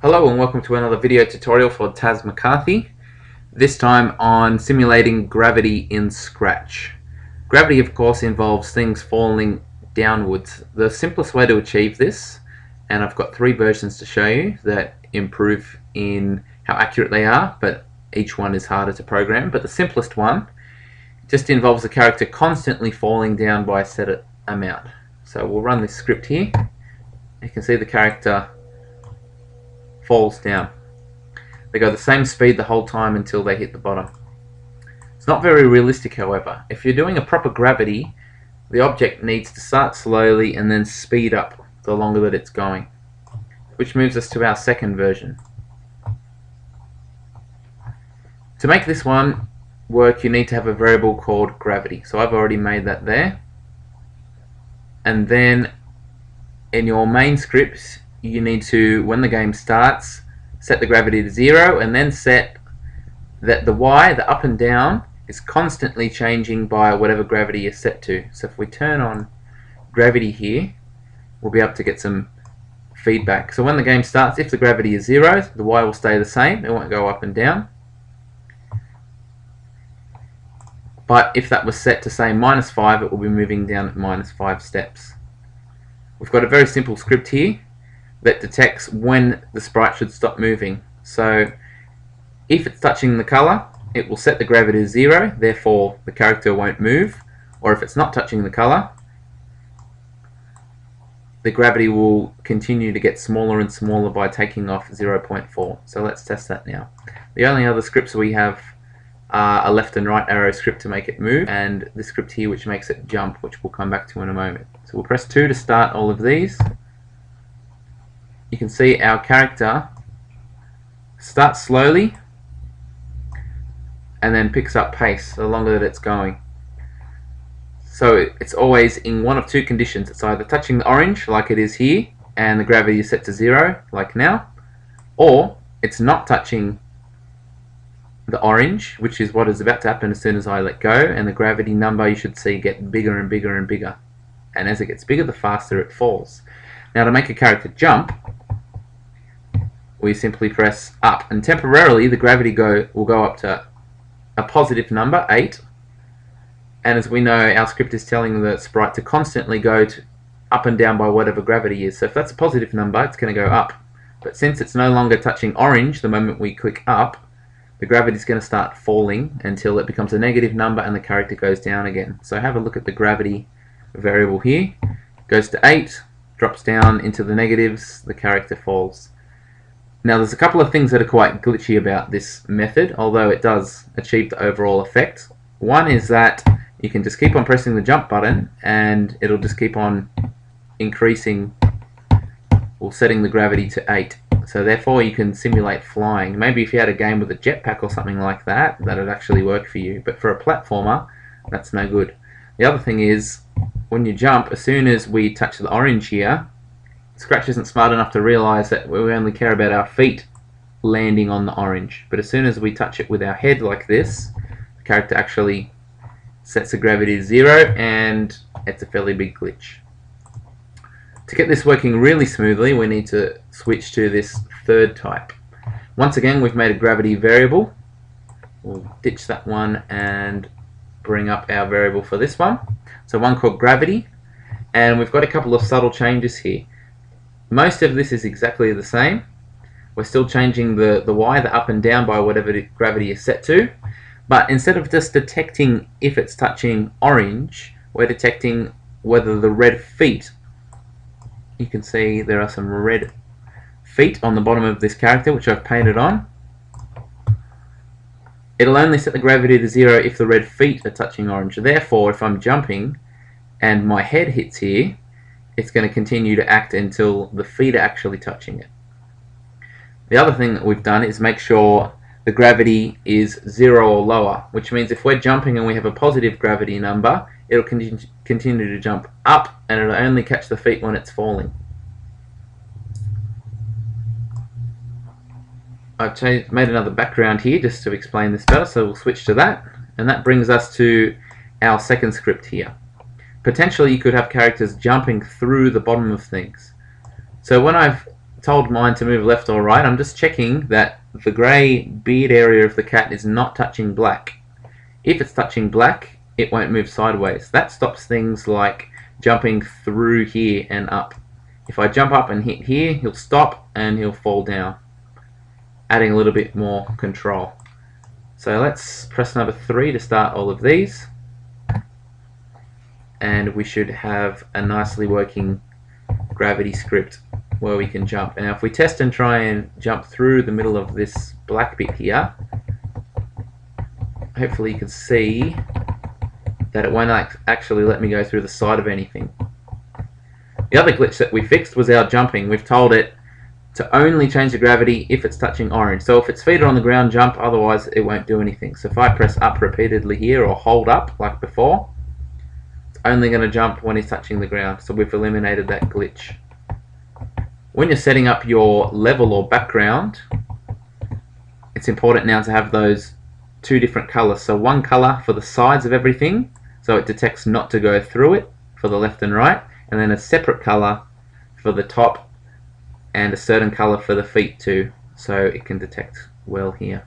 Hello and welcome to another video tutorial for tasmccarthy, this time on simulating gravity in Scratch. Gravity of course involves things falling downwards. The simplest way to achieve this, and I've got three versions to show you that improve in how accurate they are, but each one is harder to program, but the simplest one just involves the character constantly falling down by a set amount. So we'll run this script here. You can see the character falls down. They go the same speed the whole time until they hit the bottom. It's not very realistic, however. If you're doing a proper gravity, the object needs to start slowly and then speed up the longer that it's going, which moves us to our second version. To make this one work, you need to have a variable called gravity. So I've already made that there. And then in your main scripts, you need to, when the game starts, set the gravity to 0 and then set that the Y, the up and down, is constantly changing by whatever gravity is set to. So if we turn on gravity here, we'll be able to get some feedback. So when the game starts, if the gravity is 0, the Y will stay the same, it won't go up and down. But if that was set to say -5, it will be moving down at -5 steps. We've got a very simple script here that detects when the sprite should stop moving. So if it's touching the color, it will set the gravity to 0, therefore the character won't move. Or if it's not touching the color, the gravity will continue to get smaller and smaller by taking off 0.4. So let's test that now. The only other scripts we have are a left and right arrow script to make it move, and the script here which makes it jump, which we'll come back to in a moment. So we'll press 2 to start all of these. You can see our character starts slowly and then picks up pace the longer that it's going. So it's always in one of two conditions. It's either touching the orange like it is here and the gravity is set to 0 like now, or it's not touching the orange, which is what is about to happen as soon as I let go, and the gravity number you should see get bigger and bigger and bigger, and as it gets bigger the faster it falls. Now to make a character jump, we simply press up, and temporarily the gravity will go up to a positive number, 8, and as we know, our script is telling the sprite to constantly go up and down by whatever gravity is. So if that's a positive number, it's going to go up, but since it's no longer touching orange the moment we click up, the gravity is going to start falling until it becomes a negative number and the character goes down again. So have a look at the gravity variable here. It goes to 8, drops down into the negatives, the character falls. Now there's a couple of things that are quite glitchy about this method, although it does achieve the overall effect. One is that you can just keep on pressing the jump button and it'll just keep on increasing or setting the gravity to 8. So therefore you can simulate flying. Maybe if you had a game with a jetpack or something like that, that'd actually work for you. But for a platformer, that's no good. The other thing is, when you jump, as soon as we touch the orange here, Scratch isn't smart enough to realize that we only care about our feet landing on the orange. But as soon as we touch it with our head like this, the character actually sets the gravity to 0, and it's a fairly big glitch. To get this working really smoothly, we need to switch to this third type. Once again, we've made a gravity variable. We'll ditch that one and bring up our variable for this one. So one called gravity, and we've got a couple of subtle changes here. Most of this is exactly the same. We're still changing the Y, the up and down, by whatever the gravity is set to. But instead of just detecting if it's touching orange, we're detecting whether the red feet, you can see there are some red feet on the bottom of this character, which I've painted on. It'll only set the gravity to 0 if the red feet are touching orange. Therefore, if I'm jumping and my head hits here, it's going to continue to act until the feet are actually touching it. The other thing that we've done is make sure the gravity is 0 or lower, which means if we're jumping and we have a positive gravity number, it'll continue to jump up, and it'll only catch the feet when it's falling. I've made another background here just to explain this better, so we'll switch to that, and that brings us to our second script here. Potentially you could have characters jumping through the bottom of things. So when I've told mine to move left or right. I'm just checking that the grey beard area of the cat is not touching black. If it's touching black, it won't move sideways. That stops things like jumping through here and up. If I jump up and hit here, he'll stop and he'll fall down, adding a little bit more control. So let's press number 3 to start all of these, and we should have a nicely working gravity script where we can jump. Now if we test and try and jump through the middle of this black bit here, hopefully you can see that it won't actually let me go through the side of anything. The other glitch that we fixed was our jumping. We've told it to only change the gravity if it's touching orange. So if its feet are on the ground, jump, otherwise it won't do anything. So if I press up repeatedly here or hold up like before, it's only going to jump when it's touching the ground. So we've eliminated that glitch. When you're setting up your level or background, it's important now to have those 2 different colors. So one color for the sides of everything, so it detects not to go through it for the left and right, and then a separate color for the top and a certain color for the feet too, so it can detect well here.